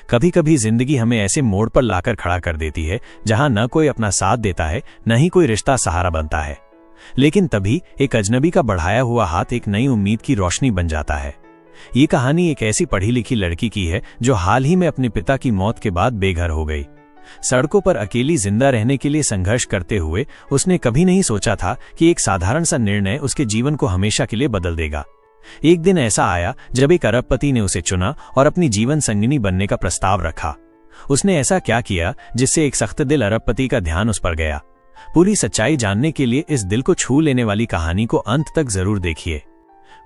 कभी कभी जिंदगी हमें ऐसे मोड़ पर लाकर खड़ा कर देती है जहां न कोई अपना साथ देता है, न ही कोई रिश्ता सहारा बनता है। लेकिन तभी एक अजनबी का बढ़ाया हुआ हाथ एक नई उम्मीद की रोशनी बन जाता है। ये कहानी एक ऐसी पढ़ी लिखी लड़की की है जो हाल ही में अपने पिता की मौत के बाद बेघर हो गई। सड़कों पर अकेली जिंदा रहने के लिए संघर्ष करते हुए उसने कभी नहीं सोचा था कि एक साधारण सा निर्णय उसके जीवन को हमेशा के लिए बदल देगा। एक दिन ऐसा आया जब एक अरबपति ने उसे चुना और अपनी जीवन संगिनी बनने का प्रस्ताव रखा। उसने ऐसा क्या किया जिससे एक सख्त दिल अरबपति का ध्यान उस पर गया? पूरी सच्चाई जानने के लिए इस दिल को छू लेने वाली कहानी को अंत तक जरूर देखिए।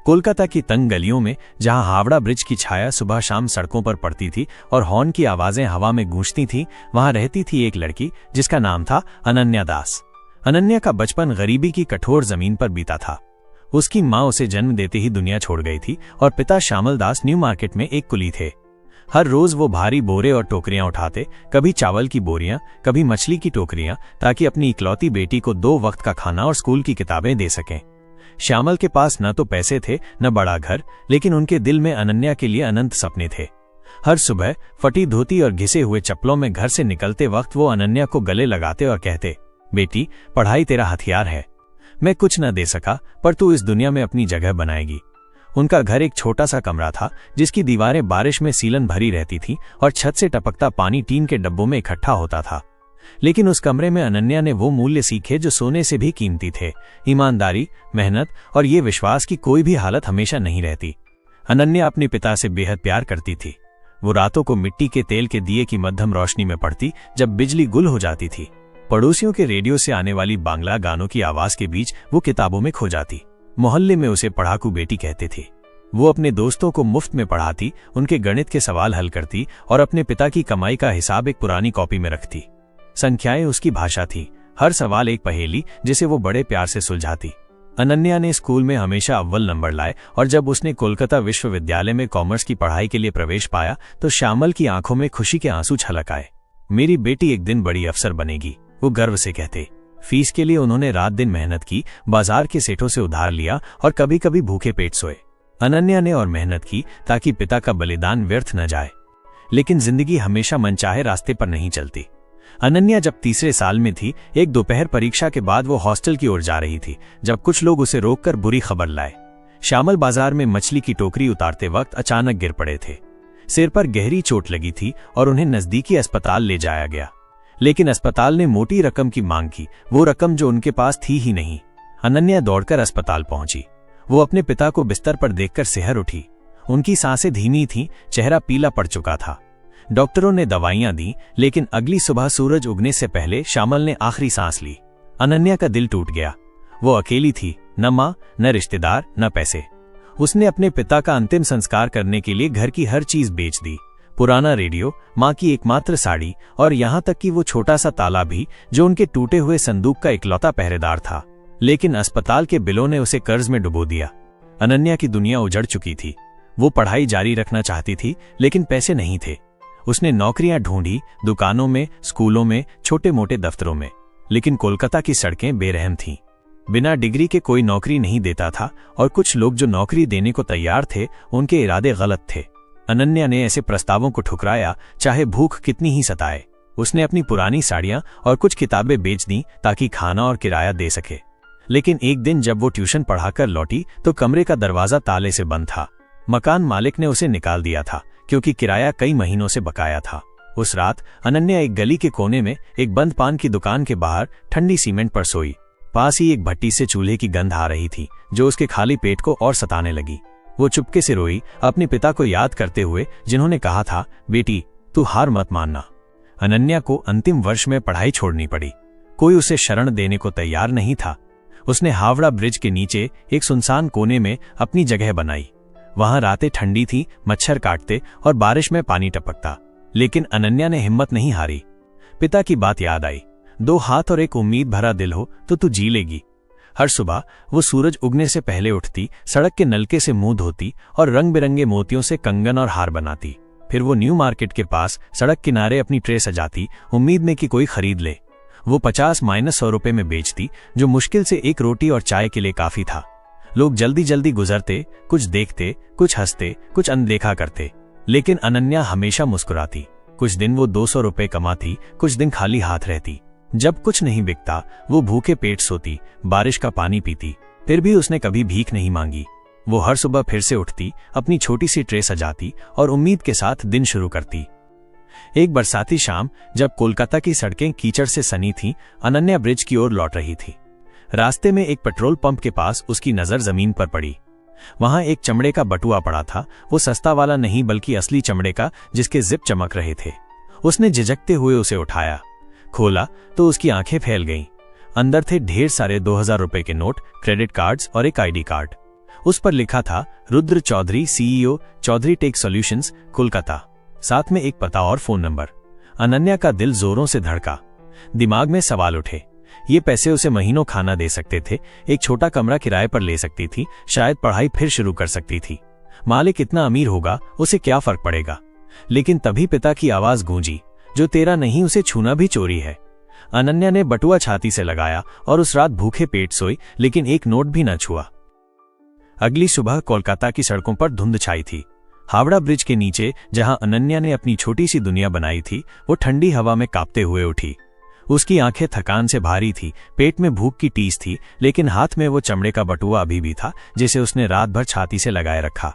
कोलकाता की तंग गलियों में जहां हावड़ा ब्रिज की छाया सुबह शाम सड़कों पर पड़ती थी और हॉर्न की आवाजें हवा में गूंजती थीं, वहां रहती थी एक लड़की जिसका नाम था अनन्या दास। अनन्या का बचपन गरीबी की कठोर जमीन पर बीता था। उसकी माँ उसे जन्म देते ही दुनिया छोड़ गई थी और पिता श्यामल दास न्यू मार्केट में एक कुली थे। हर रोज वो भारी बोरे और टोकरियां उठाते, कभी चावल की बोरियां, कभी मछली की टोकरियां, ताकि अपनी इकलौती बेटी को 2 वक्त का खाना और स्कूल की किताबें दे सकें। श्यामल के पास न तो पैसे थे न बड़ा घर, लेकिन उनके दिल में अनन्या के लिए अनंत सपने थे। हर सुबह फटी धोती और घिसे हुए चप्पलों में घर से निकलते वक्त वो अनन्या को गले लगाते और कहते, बेटी, पढ़ाई तेरा हथियार है। मैं कुछ न दे सका, पर तू इस दुनिया में अपनी जगह बनाएगी। उनका घर एक छोटा सा कमरा था जिसकी दीवारें बारिश में सीलन भरी रहती थी और छत से टपकता पानी टीन के डब्बों में इकट्ठा होता था। लेकिन उस कमरे में अनन्या ने वो मूल्य सीखे जो सोने से भी कीमती थे: ईमानदारी, मेहनत और ये विश्वास कि कोई भी हालत हमेशा नहीं रहती। अनन्या अपने पिता से बेहद प्यार करती थी। वो रातों को मिट्टी के तेल के दिए की मध्यम रोशनी में पड़ती जब बिजली गुल हो जाती थी। पड़ोसियों के रेडियो से आने वाली बांग्ला गानों की आवाज के बीच वो किताबों में खो जाती। मोहल्ले में उसे पढ़ाकू बेटी कहते थे। वो अपने दोस्तों को मुफ्त में पढ़ाती, उनके गणित के सवाल हल करती और अपने पिता की कमाई का हिसाब एक पुरानी कॉपी में रखती। संख्याएं उसकी भाषा थी, हर सवाल एक पहेली जिसे वो बड़े प्यार से सुलझाती। अनन्या ने स्कूल में हमेशा अव्वल नंबर लाए और जब उसने कोलकाता विश्वविद्यालय में कॉमर्स की पढ़ाई के लिए प्रवेश पाया तो श्यामल की आंखों में खुशी के आंसू छलक आए। मेरी बेटी एक दिन बड़ी अफसर बनेगी, वो गर्व से कहते। फीस के लिए उन्होंने रात दिन मेहनत की, बाजार के सेठों से उधार लिया और कभी कभी भूखे पेट सोए। अनन्या ने और मेहनत की ताकि पिता का बलिदान व्यर्थ न जाए। लेकिन जिंदगी हमेशा मनचाहे रास्ते पर नहीं चलती। अनन्या जब तीसरे साल में थी, एक दोपहर परीक्षा के बाद वो हॉस्टल की ओर जा रही थी जब कुछ लोग उसे रोककर बुरी खबर लाए। श्यामल बाजार में मछली की टोकरी उतारते वक्त अचानक गिर पड़े थे। सिर पर गहरी चोट लगी थी और उन्हें नजदीकी अस्पताल ले जाया गया। लेकिन अस्पताल ने मोटी रकम की मांग की, वो रकम जो उनके पास थी ही नहीं। अनन्या दौड़कर अस्पताल पहुंची। वो अपने पिता को बिस्तर पर देखकर सिहर उठी। उनकी सांसें धीमी थीं, चेहरा पीला पड़ चुका था। डॉक्टरों ने दवाइयां दी, लेकिन अगली सुबह सूरज उगने से पहले श्यामल ने आखिरी सांस ली। अनन्या का दिल टूट गया। वो अकेली थी, न माँ, न रिश्तेदार, न पैसे। उसने अपने पिता का अंतिम संस्कार करने के लिए घर की हर चीज बेच दी। पुराना रेडियो, माँ की एकमात्र साड़ी और यहाँ तक कि वो छोटा सा ताला भी जो उनके टूटे हुए संदूक का इकलौता पहरेदार था। लेकिन अस्पताल के बिलों ने उसे कर्ज में डुबो दिया। अनन्या की दुनिया उजड़ चुकी थी। वो पढ़ाई जारी रखना चाहती थी, लेकिन पैसे नहीं थे। उसने नौकरियां ढूंढी, दुकानों में, स्कूलों में, छोटे मोटे दफ्तरों में, लेकिन कोलकाता की सड़कें बेरहम थीं। बिना डिग्री के कोई नौकरी नहीं देता था और कुछ लोग जो नौकरी देने को तैयार थे उनके इरादे गलत थे। अनन्या ने ऐसे प्रस्तावों को ठुकराया, चाहे भूख कितनी ही सताए। उसने अपनी पुरानी साड़ियां और कुछ किताबें बेच दी ताकि खाना और किराया दे सके। लेकिन एक दिन जब वो ट्यूशन पढ़ाकर लौटी तो कमरे का दरवाजा ताले से बंद था। मकान मालिक ने उसे निकाल दिया था क्योंकि किराया कई महीनों से बकाया था। उस रात अनन्या एक गली के कोने में एक बंद पान की दुकान के बाहर ठंडी सीमेंट पर सोई। पास ही एक भट्टी से चूल्हे की गंध आ रही थी जो उसके खाली पेट को और सताने लगी। वो चुपके से रोई, अपने पिता को याद करते हुए जिन्होंने कहा था, बेटी, तू हार मत मानना। अनन्या को अंतिम वर्ष में पढ़ाई छोड़नी पड़ी। कोई उसे शरण देने को तैयार नहीं था। उसने हावड़ा ब्रिज के नीचे एक सुनसान कोने में अपनी जगह बनाई। वहां रातें ठंडी थी, मच्छर काटते और बारिश में पानी टपकता। लेकिन अनन्या ने हिम्मत नहीं हारी। पिता की बात याद आई, 2 हाथ और एक उम्मीद भरा दिल हो तो तू जी लेगी। हर सुबह वो सूरज उगने से पहले उठती, सड़क के नलके से मुंह धोती और रंग बिरंगे मोतियों से कंगन और हार बनाती। फिर वो न्यू मार्केट के पास सड़क किनारे अपनी ट्रे सजाती, उम्मीद में कि कोई खरीद ले। वो 50-100 रुपए में बेचती, जो मुश्किल से एक रोटी और चाय के लिए काफी था। लोग जल्दी जल्दी गुजरते, कुछ देखते, कुछ हंसते, कुछ अनदेखा करते। लेकिन अनन्या हमेशा मुस्कुराती। कुछ दिन वो 200 रुपए कमाती, कुछ दिन खाली हाथ रहती। जब कुछ नहीं बिकता वो भूखे पेट सोती, बारिश का पानी पीती। फिर भी उसने कभी भीख नहीं मांगी। वो हर सुबह फिर से उठती, अपनी छोटी सी ट्रे सजाती और उम्मीद के साथ दिन शुरू करती। एक बरसाती शाम जब कोलकाता की सड़कें कीचड़ से सनी थीं, अनन्या ब्रिज की ओर लौट रही थी। रास्ते में एक पेट्रोल पंप के पास उसकी नजर जमीन पर पड़ी। वहां एक चमड़े का बटुआ पड़ा था। वो सस्ता वाला नहीं बल्कि असली चमड़े का, जिसके जिप चमक रहे थे। उसने झिझकते हुए उसे उठाया, खोला तो उसकी आंखें फैल गईं। अंदर थे ढेर सारे 2000 रुपए के नोट, क्रेडिट कार्ड्स और एक आईडी कार्ड। उस पर लिखा था Rudra Chaudhary, CEO, Chaudhary Tech Solutions, Kolkata. साथ में एक पता और फोन नंबर। अनन्या का दिल जोरों से धड़का। दिमाग में सवाल उठे। ये पैसे उसे महीनों खाना दे सकते थे, एक छोटा कमरा किराए पर ले सकती थी, शायद पढ़ाई फिर शुरू कर सकती थी। मालिक इतना अमीर होगा, उसे क्या फर्क पड़ेगा। लेकिन तभी पिता की आवाज गूंजी, जो तेरा नहीं उसे छूना भी चोरी है। अनन्या ने बटुआ छाती से लगाया और उस रात भूखे पेट सोई, लेकिन एक नोट भी न छुआ। अगली सुबह कोलकाता की सड़कों पर धुंध छाई थी। हावड़ा ब्रिज के नीचे जहां अनन्या ने अपनी छोटी सी दुनिया बनाई थी, वो ठंडी हवा में कांपते हुए उठी। उसकी आंखें थकान से भारी थी, पेट में भूख की टीस थी, लेकिन हाथ में वो चमड़े का बटुआ अभी भी था, जिसे उसने रात भर छाती से लगाए रखा।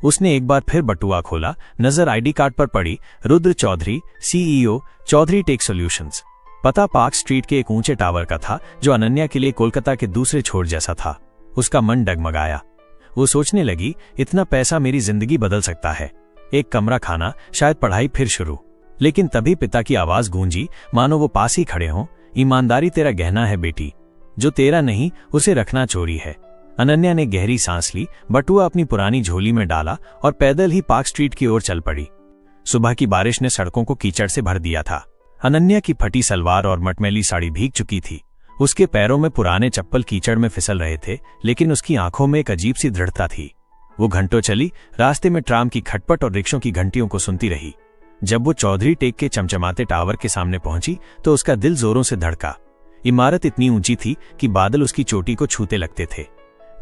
उसने एक बार फिर बटुआ खोला, नजर आईडी कार्ड पर पड़ी, Rudra Chaudhary, CEO, Chaudhary Tech Solutions. पता पार्क स्ट्रीट के एक ऊंचे टावर का था, जो अनन्या के लिए कोलकाता के दूसरे छोर जैसा था। उसका मन डगमगाया। वो सोचने लगी, इतना पैसा मेरी जिंदगी बदल सकता है। एक कमरा, खाना, शायद पढ़ाई फिर शुरू। लेकिन तभी पिता की आवाज गूंजी, मानो वो पास ही खड़े हों। ईमानदारी तेरा गहना है बेटी, जो तेरा नहीं उसे रखना चोरी है। अनन्या ने गहरी सांस ली, बटुआ अपनी पुरानी झोली में डाला और पैदल ही पार्क स्ट्रीट की ओर चल पड़ी। सुबह की बारिश ने सड़कों को कीचड़ से भर दिया था। अनन्या की फटी सलवार और मटमैली साड़ी भीग चुकी थी। उसके पैरों में पुराने चप्पल कीचड़ में फिसल रहे थे, लेकिन उसकी आंखों में एक अजीब सी दृढ़ता थी। वो घंटों चली, रास्ते में ट्राम की खटपट और रिक्शों की घंटियों को सुनती रही। जब वो चौधरी टेक के चमचमाते टावर के सामने पहुंची तो उसका दिल जोरों से धड़का। इमारत इतनी ऊंची थी कि बादल उसकी चोटी को छूते लगते थे।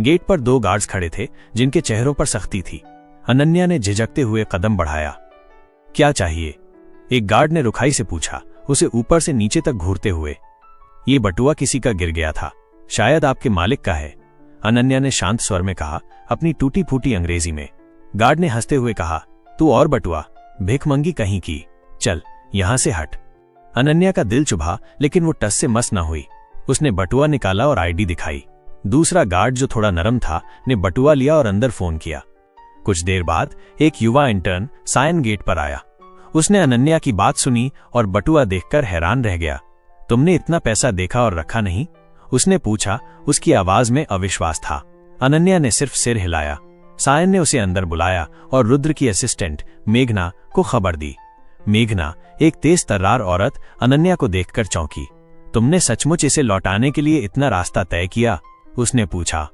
गेट पर 2 गार्ड्स खड़े थे, जिनके चेहरों पर सख्ती थी। अनन्या ने झिझकते हुए कदम बढ़ाया। क्या चाहिए? एक गार्ड ने रुखाई से पूछा, उसे ऊपर से नीचे तक घूरते हुए। ये बटुआ किसी का गिर गया था, शायद आपके मालिक का है, अनन्या ने शांत स्वर में कहा, अपनी टूटी फूटी अंग्रेजी में। गार्ड ने हंसते हुए कहा, तू और बटुआ, भिखमंगी कहीं की, चल यहां से हट। अनन्या का दिल चुभा, लेकिन वो टस से मस न हुई। उसने बटुआ निकाला और आईडी दिखाई। दूसरा गार्ड, जो थोड़ा नरम था, ने बटुआ लिया और अंदर फोन किया। कुछ देर बाद एक युवा इंटर्न सायन गेट पर आया। उसने अनन्या की बात सुनी और बटुआ देखकर हैरान रह गया। तुमने इतना पैसा देखा और रखा नहीं? उसने पूछा। उसकी आवाज में अविश्वास था। अनन्या ने सिर्फ सिर हिलाया। सायन ने उसे अंदर बुलाया और रुद्र की असिस्टेंट मेघना को खबर दी। मेघना, एक तेज तर्रार औरत, अनन्या को देखकर चौंकी। तुमने सचमुच इसे लौटाने के लिए इतना रास्ता तय किया? उसने पूछा।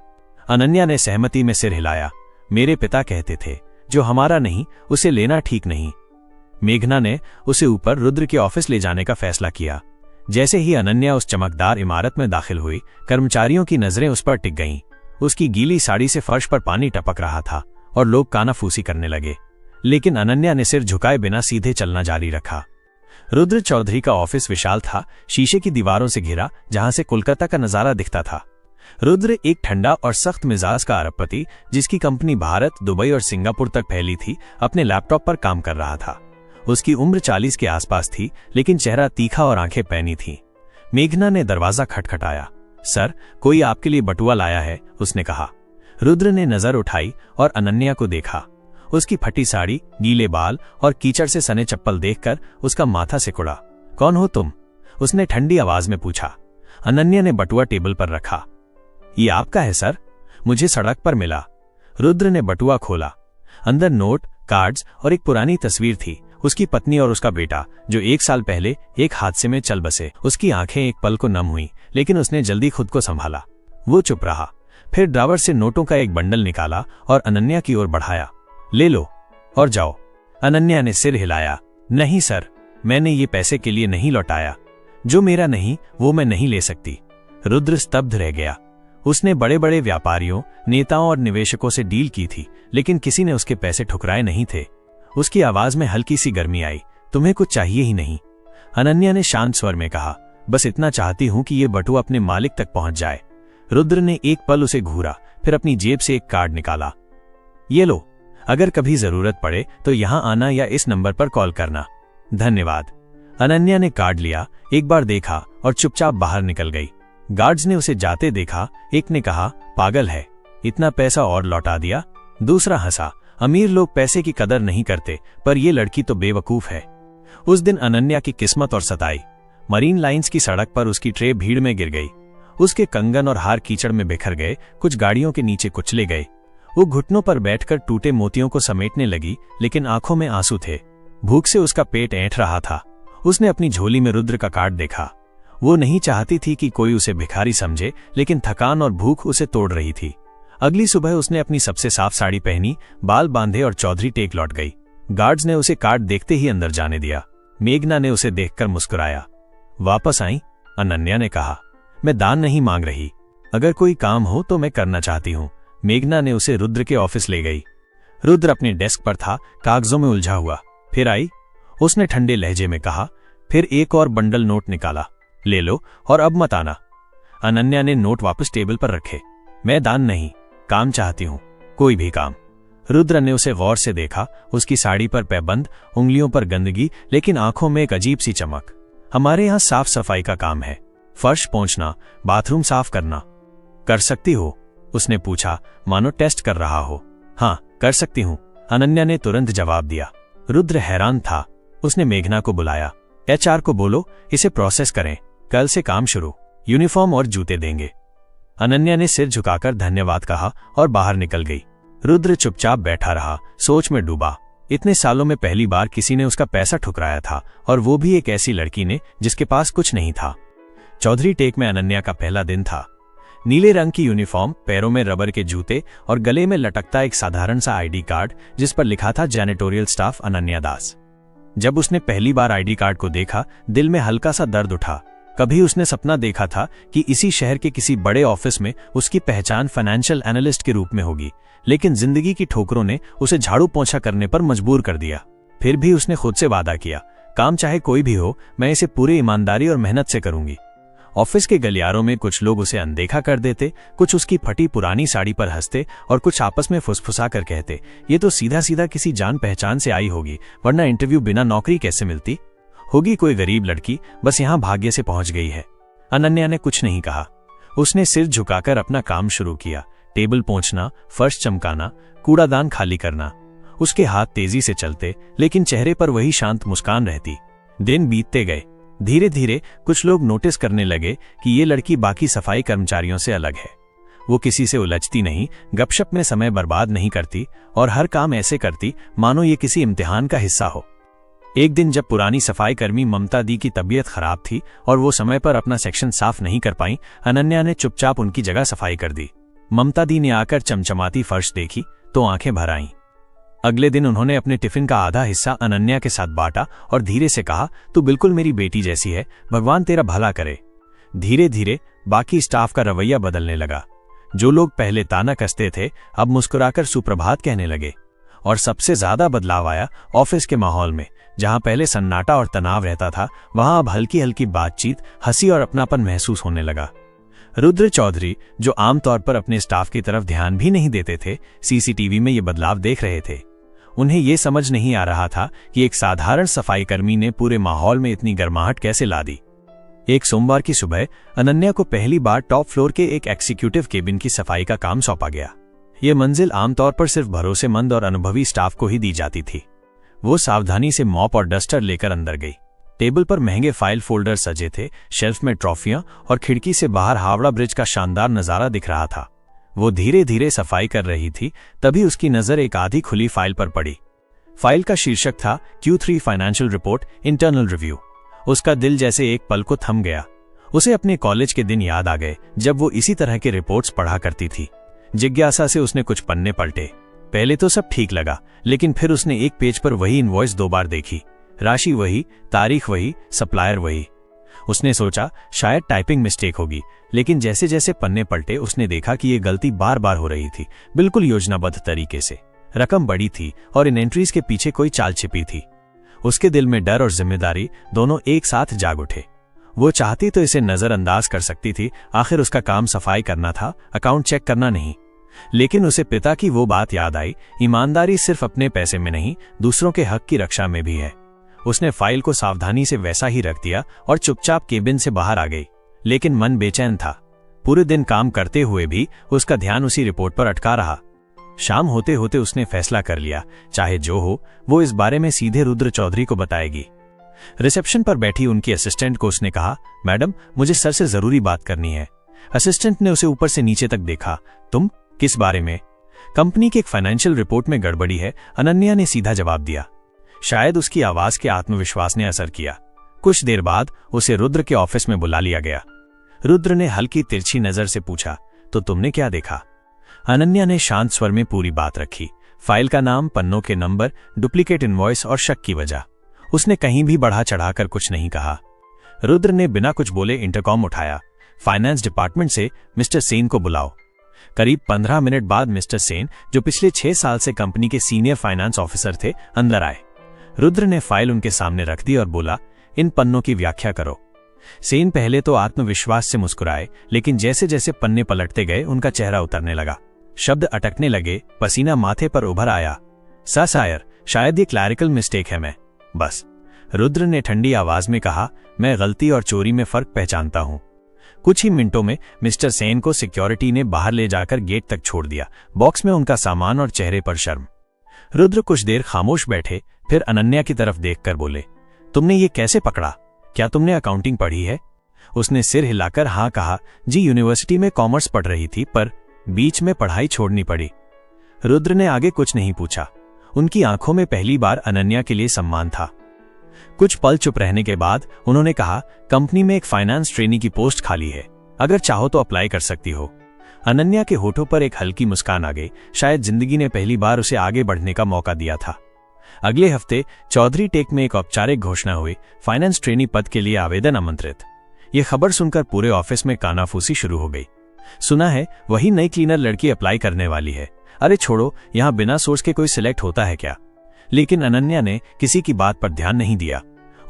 अनन्या ने सहमति में सिर हिलाया। मेरे पिता कहते थे, जो हमारा नहीं उसे लेना ठीक नहीं। मेघना ने उसे ऊपर रुद्र के ऑफिस ले जाने का फैसला किया। जैसे ही अनन्या उस चमकदार इमारत में दाखिल हुई, कर्मचारियों की नजरें उस पर टिक गईं। उसकी गीली साड़ी से फर्श पर पानी टपक रहा था और लोग कानाफूसी करने लगे, लेकिन अनन्या ने सिर झुकाए बिना सीधे चलना जारी रखा। रुद्र चौधरी का ऑफिस विशाल था, शीशे की दीवारों से घिरा, जहां से कोलकाता का नजारा दिखता था। रुद्र एक ठंडा और सख्त मिजाज का अरबपति, जिसकी कंपनी भारत, दुबई और सिंगापुर तक फैली थी, अपने लैपटॉप पर काम कर रहा था। उसकी उम्र 40 के आसपास थी, लेकिन चेहरा तीखा और आंखें पैनी थीं। मेघना ने दरवाजा खटखटाया। सर, कोई आपके लिए बटुआ लाया है, उसने कहा। रुद्र ने नजर उठाई और अनन्या को देखा। उसकी फटी साड़ी, गीले बाल और कीचड़ से सने चप्पल देखकर उसका माथा सिकुड़ा। कौन हो तुम? उसने ठंडी आवाज में पूछा। अनन्या ने बटुआ टेबल पर रखा। ये आपका है सर, मुझे सड़क पर मिला। रुद्र ने बटुआ खोला। अंदर नोट, कार्ड्स और एक पुरानी तस्वीर थी, उसकी पत्नी और उसका बेटा, जो 1 साल पहले एक हादसे में चल बसे। उसकी आंखें एक पल को नम हुई, लेकिन उसने जल्दी खुद को संभाला। वो चुप रहा। फिर ड्रावर से नोटों का एक बंडल निकाला और अनन्या की ओर बढ़ाया। ले लो और जाओ। अनन्या ने सिर हिलाया। नहीं सर, मैंने ये पैसे के लिए नहीं लौटाया। जो मेरा नहीं वो मैं नहीं ले सकती। रुद्र स्तब्ध रह गया। उसने बड़े बड़े व्यापारियों, नेताओं और निवेशकों से डील की थी, लेकिन किसी ने उसके पैसे ठुकराए नहीं थे। उसकी आवाज में हल्की सी गर्मी आई। तुम्हें कुछ चाहिए ही नहीं? अनन्या ने शांत स्वर में कहा। बस इतना चाहती हूं कि ये बटुआ अपने मालिक तक पहुंच जाए। रुद्र ने एक पल उसे घूरा, फिर अपनी जेब से एक कार्ड निकाला। ये लो, अगर कभी जरूरत पड़े तो यहां आना या इस नंबर पर कॉल करना। धन्यवाद। अनन्या ने कार्ड लिया, एक बार देखा और चुपचाप बाहर निकल गई। गार्ड्स ने उसे जाते देखा। एक ने कहा, पागल है, इतना पैसा और लौटा दिया। दूसरा हंसा, अमीर लोग पैसे की कदर नहीं करते, पर ये लड़की तो बेवकूफ है। उस दिन अनन्या की किस्मत और सताई। मरीन लाइंस की सड़क पर उसकी ट्रे भीड़ में गिर गई। उसके कंगन और हार कीचड़ में बिखर गए, कुछ गाड़ियों के नीचे कुचले गए। वो घुटनों पर बैठकर टूटे मोतियों को समेटने लगी, लेकिन आंखों में आंसू थे। भूख से उसका पेट ऐंठ रहा था। उसने अपनी झोली में रुद्र का कार्ड देखा। वो नहीं चाहती थी कि कोई उसे भिखारी समझे, लेकिन थकान और भूख उसे तोड़ रही थी। अगली सुबह उसने अपनी सबसे साफ साड़ी पहनी, बाल बांधे और चौधरी टेक लौट गई। गार्ड्स ने उसे कार्ड देखते ही अंदर जाने दिया। मेघना ने उसे देखकर मुस्कुराया। वापस आई? अनन्या ने कहा। मैं दान नहीं मांग रही, अगर कोई काम हो तो मैं करना चाहती हूँ। मेघना ने उसे रुद्र के ऑफिस ले गई। रुद्र अपने डेस्क पर था, कागजों में उलझा हुआ। फिर आई? उसने ठंडे लहजे में कहा। फिर एक और बंडल नोट निकाला। ले लो और अब मत आना। अनन्या ने नोट वापस टेबल पर रखे। मैं दान नहीं, काम चाहती हूँ, कोई भी काम। रुद्र ने उसे गौर से देखा। उसकी साड़ी पर पैबंद, उंगलियों पर गंदगी, लेकिन आंखों में एक अजीब सी चमक। हमारे यहाँ साफ सफाई का काम है, फर्श पोंछना, बाथरूम साफ करना। कर सकती हो? उसने पूछा, मानो टेस्ट कर रहा हो। हाँ, कर सकती हूँ, अनन्या ने तुरंत जवाब दिया। रुद्र हैरान था। उसने मेघना को बुलाया। HR को बोलो, इसे प्रोसेस करें, कल से काम शुरू, यूनिफॉर्म और जूते देंगे। अनन्या ने सिर झुकाकर धन्यवाद कहा और बाहर निकल गई। रुद्र चुपचाप बैठा रहा, सोच में डूबा। इतने सालों में पहली बार किसी ने उसका पैसा ठुकराया था, और वो भी एक ऐसी लड़की ने जिसके पास कुछ नहीं था। चौधरी टेक में अनन्या का पहला दिन था। नीले रंग की यूनिफॉर्म, पैरों में रबर के जूते और गले में लटकता एक साधारण सा ID कार्ड जिस पर लिखा था जैनिटोरियल स्टाफ अनन्या दास। जब उसने पहली बार ID कार्ड को देखा, दिल में हल्का सा दर्द उठा। कभी उसने सपना देखा था कि इसी शहर के किसी बड़े ऑफिस में उसकी पहचान फाइनेंशियल एनालिस्ट के रूप में होगी, लेकिन जिंदगी की ठोकरों ने उसे झाड़ू पोंछा करने पर मजबूर कर दिया। फिर भी उसने खुद से वादा किया, काम चाहे कोई भी हो, मैं इसे पूरी ईमानदारी और मेहनत से करूंगी। ऑफिस के गलियारों में कुछ लोग उसे अनदेखा कर देते, कुछ उसकी फटी पुरानी साड़ी पर हंसते और कुछ आपस में फुसफुसा कर कहते, ये तो सीधा सीधा किसी जान पहचान से आई होगी, वरना इंटरव्यू बिना नौकरी कैसे मिलती होगी। कोई गरीब लड़की बस यहाँ भाग्य से पहुंच गई है। अनन्या ने कुछ नहीं कहा। उसने सिर झुकाकर अपना काम शुरू किया। टेबल पोंछना, फर्श चमकाना, कूड़ादान खाली करना। उसके हाथ तेजी से चलते, लेकिन चेहरे पर वही शांत मुस्कान रहती। दिन बीतते गए। धीरे धीरे कुछ लोग नोटिस करने लगे कि ये लड़की बाकी सफाई कर्मचारियों से अलग है। वो किसी से उलझती नहीं, गपशप में समय बर्बाद नहीं करती और हर काम ऐसे करती मानो ये किसी इम्तिहान का हिस्सा हो। एक दिन जब पुरानी सफाई कर्मी ममता दी की तबीयत खराब थी और वो समय पर अपना सेक्शन साफ नहीं कर पाई, अनन्या ने चुपचाप उनकी जगह सफाई कर दी। ममता दी ने आकर चमचमाती फर्श देखी तो आंखें भर आईं। अगले दिन उन्होंने अपने टिफिन का आधा हिस्सा अनन्या के साथ बांटा और धीरे से कहा, तू बिल्कुल मेरी बेटी जैसी है, भगवान तेरा भला करे। धीरे धीरे बाकी स्टाफ का रवैया बदलने लगा। जो लोग पहले ताना कसते थे अब मुस्कुराकर सुप्रभात कहने लगे। और सबसे ज्यादा बदलाव आया ऑफिस के माहौल में। जहां पहले सन्नाटा और तनाव रहता था, वहां अब हल्की हल्की बातचीत, हंसी और अपनापन महसूस होने लगा। रुद्र चौधरी, जो आमतौर पर अपने स्टाफ की तरफ ध्यान भी नहीं देते थे, CCTV में ये बदलाव देख रहे थे। उन्हें यह समझ नहीं आ रहा था कि एक साधारण सफाई कर्मी ने पूरे माहौल में इतनी गर्माहट कैसे ला दी। एक सोमवार की सुबह अनन्या को पहली बार टॉप फ्लोर के एक एग्जीक्यूटिव केबिन की सफाई का काम सौंपा गया। यह मंजिल आमतौर पर सिर्फ भरोसेमंद और अनुभवी स्टाफ को ही दी जाती थी। वो सावधानी से मॉप और डस्टर लेकर अंदर गई। टेबल पर महंगे फाइल फोल्डर सजे थे, शेल्फ में ट्रॉफियां और खिड़की से बाहर हावड़ा ब्रिज का शानदार नजारा दिख रहा था। वो धीरे धीरे सफाई कर रही थी, तभी उसकी नजर एक आधी खुली फाइल पर पड़ी। फाइल का शीर्षक था Q3 financial report internal review. उसका दिल जैसे एक पल को थम गया। उसे अपने कॉलेज के दिन याद आ गए जब वो इसी तरह के रिपोर्ट्स पढ़ा करती थी। जिज्ञासा से उसने कुछ पन्ने पलटे। पहले तो सब ठीक लगा, लेकिन फिर उसने एक पेज पर वही इनवॉइस 2 बार देखी। राशि वही, तारीख वही, सप्लायर वही। उसने सोचा शायद टाइपिंग मिस्टेक होगी, लेकिन जैसे जैसे पन्ने पलटे उसने देखा कि ये गलती बार बार हो रही थी, बिल्कुल योजनाबद्ध तरीके से। रकम बड़ी थी और इन एंट्रीज के पीछे कोई चाल छिपी थी। उसके दिल में डर और जिम्मेदारी दोनों एक साथ जाग उठे। वो चाहती तो इसे नजरअंदाज कर सकती थी, आखिर उसका काम सफाई करना था, अकाउंट चेक करना नहीं। लेकिन उसे पिता की वो बात याद आई, ईमानदारी सिर्फ अपने पैसे में नहीं, दूसरों के हक की रक्षा में भी है। उसने फाइल को सावधानी से वैसा ही रख दिया और चुपचाप केबिन से बाहर आ गई। लेकिन मन बेचैन था। पूरे दिन काम करते हुए भी उसका ध्यान उसी रिपोर्ट पर अटका रहा। शाम होते होते उसने फैसला कर लिया, चाहे जो हो, वो इस बारे में सीधे रुद्र चौधरी को बताएगी। रिसेप्शन पर बैठी उनकी असिस्टेंट को उसने कहा, मैडम, मुझे सर से जरूरी बात करनी है। असिस्टेंट ने उसे ऊपर से नीचे तक देखा। तुम? किस बारे में? कंपनी की एक फाइनेंशियल रिपोर्ट में गड़बड़ी है, अनन्या ने सीधा जवाब दिया। शायद उसकी आवाज के आत्मविश्वास ने असर किया। कुछ देर बाद उसे रुद्र के ऑफिस में बुला लिया गया। रुद्र ने हल्की तिरछी नजर से पूछा, तो तुमने क्या देखा? अनन्या ने शांत स्वर में पूरी बात रखी। फाइल का नाम, पन्नों के नंबर, डुप्लीकेट इनवॉइस और शक की वजह। उसने कहीं भी बढ़ा चढ़ाकर कुछ नहीं कहा। रुद्र ने बिना कुछ बोले इंटरकॉम उठाया। फाइनेंस डिपार्टमेंट से मिस्टर सेन को बुलाओ। करीब 15 मिनट बाद मिस्टर सेन, जो पिछले 6 साल से कंपनी के सीनियर फाइनेंस ऑफिसर थे, अंदर आए। रुद्र ने फाइल उनके सामने रख दी और बोला, इन पन्नों की व्याख्या करो। सेन पहले तो आत्मविश्वास से मुस्कुराए, लेकिन जैसे जैसे पन्ने पलटते गए उनका चेहरा उतरने लगा। शब्द अटकने लगे, पसीना माथे पर उभर आया। सायर, शायद ये क्लैरिकल मिस्टेक है। मैं बस। रुद्र ने ठंडी आवाज में कहा, मैं गलती और चोरी में फर्क पहचानता हूं। कुछ ही मिनटों में मिस्टर सेन को सिक्योरिटी ने बाहर ले जाकर गेट तक छोड़ दिया, बॉक्स में उनका सामान और चेहरे पर शर्म। रुद्र कुछ देर खामोश बैठे, फिर अनन्या की तरफ देखकर बोले, तुमने ये कैसे पकड़ा? क्या तुमने अकाउंटिंग पढ़ी है? उसने सिर हिलाकर हाँ कहा, जी यूनिवर्सिटी में कॉमर्स पढ़ रही थी, पर बीच में पढ़ाई छोड़नी पड़ी। रुद्र ने आगे कुछ नहीं पूछा। उनकी आंखों में पहली बार अनन्या के लिए सम्मान था। कुछ पल चुप रहने के बाद उन्होंने कहा, कंपनी में एक फाइनेंस ट्रेनी की पोस्ट खाली है, अगर चाहो तो अप्लाई कर सकती हो। अनन्या के होठों पर एक हल्की मुस्कान आ गई। शायद जिंदगी ने पहली बार उसे आगे बढ़ने का मौका दिया था। अगले हफ्ते चौधरी टेक में एक औपचारिक घोषणा हुई, फाइनेंस ट्रेनी पद के लिए आवेदन आमंत्रित। यह खबर सुनकर पूरे ऑफिस में कानाफूसी शुरू हो गई। सुना है वही नई क्लीनर लड़की अप्लाई करने वाली है। अरे छोड़ो, यहां बिना सोच के कोई सिलेक्ट होता है क्या? लेकिन अनन्या ने किसी की बात पर ध्यान नहीं दिया।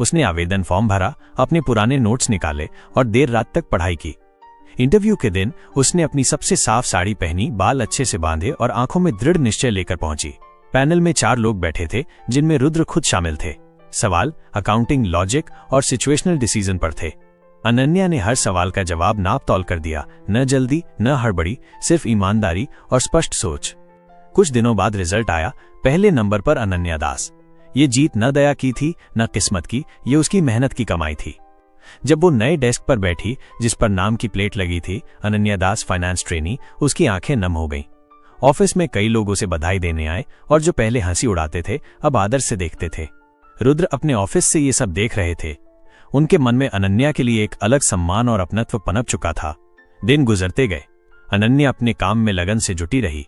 उसने आवेदन फॉर्म भरा, अपने पुराने नोट्स निकाले और देर रात तक पढ़ाई की। इंटरव्यू के दिन उसने अपनी सबसे साफ साड़ी पहनी, बाल अच्छे से बांधे और आंखों में दृढ़ निश्चय लेकर पहुंची। पैनल में 4 लोग बैठे थे, जिनमें रुद्र खुद शामिल थे। सवाल अकाउंटिंग, लॉजिक और सिचुएशनल डिसीजन पर थे। अनन्या ने हर सवाल का जवाब नाप तौल कर दिया, न जल्दी न हड़बड़ी, सिर्फ ईमानदारी और स्पष्ट सोच। कुछ दिनों बाद रिजल्ट आया। पहले नंबर पर अनन्या दास। ये जीत न दया की थी न किस्मत की, ये उसकी मेहनत की कमाई थी। जब वो नए डेस्क पर बैठी, जिस पर नाम की प्लेट लगी थी, अनन्या दास फाइनेंस ट्रेनी, उसकी आंखें नम हो गईं। ऑफिस में कई लोग उसे बधाई देने आए और जो पहले हंसी उड़ाते थे अब आदर से देखते थे। रुद्र अपने ऑफिस से ये सब देख रहे थे। उनके मन में अनन्या के लिए एक अलग सम्मान और अपनत्व पनप चुका था। दिन गुजरते गए। अनन्या अपने काम में लगन से जुटी रही।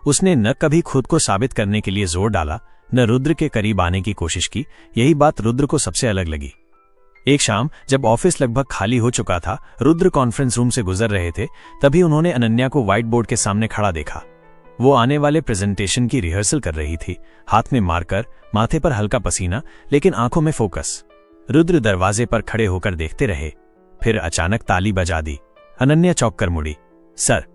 उसने न कभी खुद को साबित करने के लिए जोर डाला, न रुद्र के करीब आने की कोशिश की। यही बात रुद्र को सबसे अलग लगी। एक शाम जब ऑफिस लगभग खाली हो चुका था, रुद्र कॉन्फ्रेंस रूम से गुजर रहे थे, तभी उन्होंने अनन्या को व्हाइट बोर्ड के सामने खड़ा देखा। वो आने वाले प्रेजेंटेशन की रिहर्सल कर रही थी, हाथ में मार्कर, माथे पर हल्का पसीना, लेकिन आंखों में फोकस। रुद्र दरवाजे पर खड़े होकर देखते रहे, फिर अचानक ताली बजा दी। अनन्या चौंक कर मुड़ी। सर,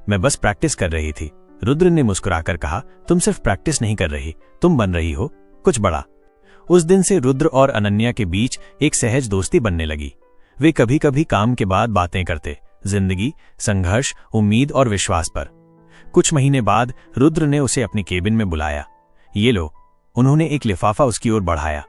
मैं बस प्रैक्टिस कर रही थी। रुद्र ने मुस्कुराकर कहा, तुम सिर्फ प्रैक्टिस नहीं कर रही, तुम बन रही हो कुछ बड़ा। उस दिन से रुद्र और अनन्या के बीच एक सहज दोस्ती बनने लगी। वे कभी कभी काम के बाद बातें करते, जिंदगी, संघर्ष, उम्मीद और विश्वास पर। कुछ महीने बाद रुद्र ने उसे अपनी केबिन में बुलाया। ये लो। उन्होंने एक लिफाफा उसकी ओर बढ़ाया।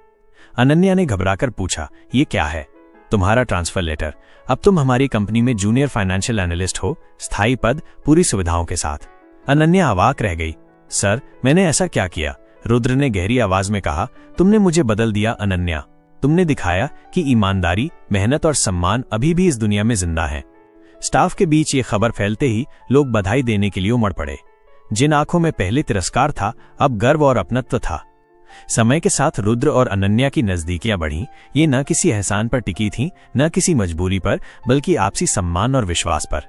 अनन्या ने घबराकर पूछा, ये क्या है? तुम्हारा ट्रांसफर लेटर। अब तुम हमारी कंपनी में जूनियर फाइनेंशियल एनालिस्ट हो, स्थायी पद, पूरी सुविधाओं के साथ। अनन्या अवाक रह गई। सर, मैंने ऐसा क्या किया? रुद्र ने गहरी आवाज में कहा, तुमने मुझे बदल दिया अनन्या। तुमने दिखाया कि ईमानदारी, मेहनत और सम्मान अभी भी इस दुनिया में जिंदा है। स्टाफ के बीच ये खबर फैलते ही लोग बधाई देने के लिए उमड़ पड़े। जिन आंखों में पहले तिरस्कार था, अब गर्व और अपनत्व था। समय के साथ रुद्र और अनन्या की नजदीकियां बढ़ीं। ये न किसी एहसान पर टिकी थीं, न किसी मजबूरी पर, बल्कि आपसी सम्मान और विश्वास पर।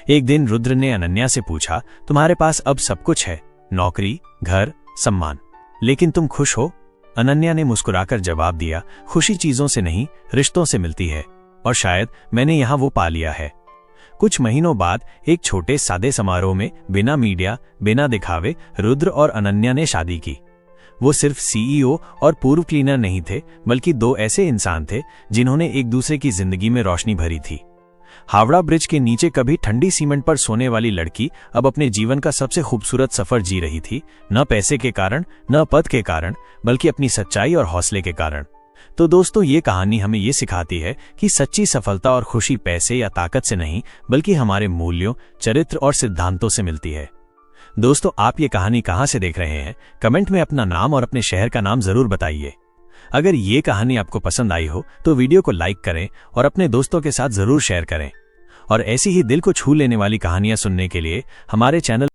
एक दिन रुद्र ने अनन्या से पूछा, तुम्हारे पास अब सब कुछ है, नौकरी, घर, सम्मान। लेकिन तुम खुश हो? अनन्या ने मुस्कुराकर जवाब दिया, खुशी चीजों से नहीं, रिश्तों से मिलती है, और शायद मैंने यहाँ वो पा लिया है। कुछ महीनों बाद एक छोटे सादे समारोह में बिना मीडिया, बिना दिखावे, रुद्र और अनन्या ने शादी की। वो सिर्फ सीईओ और पूर्व क्लीनर नहीं थे, बल्कि दो ऐसे इंसान थे जिन्होंने एक दूसरे की जिंदगी में रोशनी भरी थी। हावड़ा ब्रिज के नीचे कभी ठंडी सीमेंट पर सोने वाली लड़की अब अपने जीवन का सबसे खूबसूरत सफर जी रही थी, न पैसे के कारण, न पद के कारण, बल्कि अपनी सच्चाई और हौसले के कारण। तो दोस्तों, ये कहानी हमें ये सिखाती है कि सच्ची सफलता और खुशी पैसे या ताकत से नहीं, बल्कि हमारे मूल्यों, चरित्र और सिद्धांतों से मिलती है। दोस्तों, आप ये कहानी कहाँ से देख रहे हैं? कमेंट में अपना नाम और अपने शहर का नाम जरूर बताइए। अगर ये कहानी आपको पसंद आई हो तो वीडियो को लाइक करें और अपने दोस्तों के साथ जरूर शेयर करें। और ऐसी ही दिल को छू लेने वाली कहानियां सुनने के लिए हमारे चैनल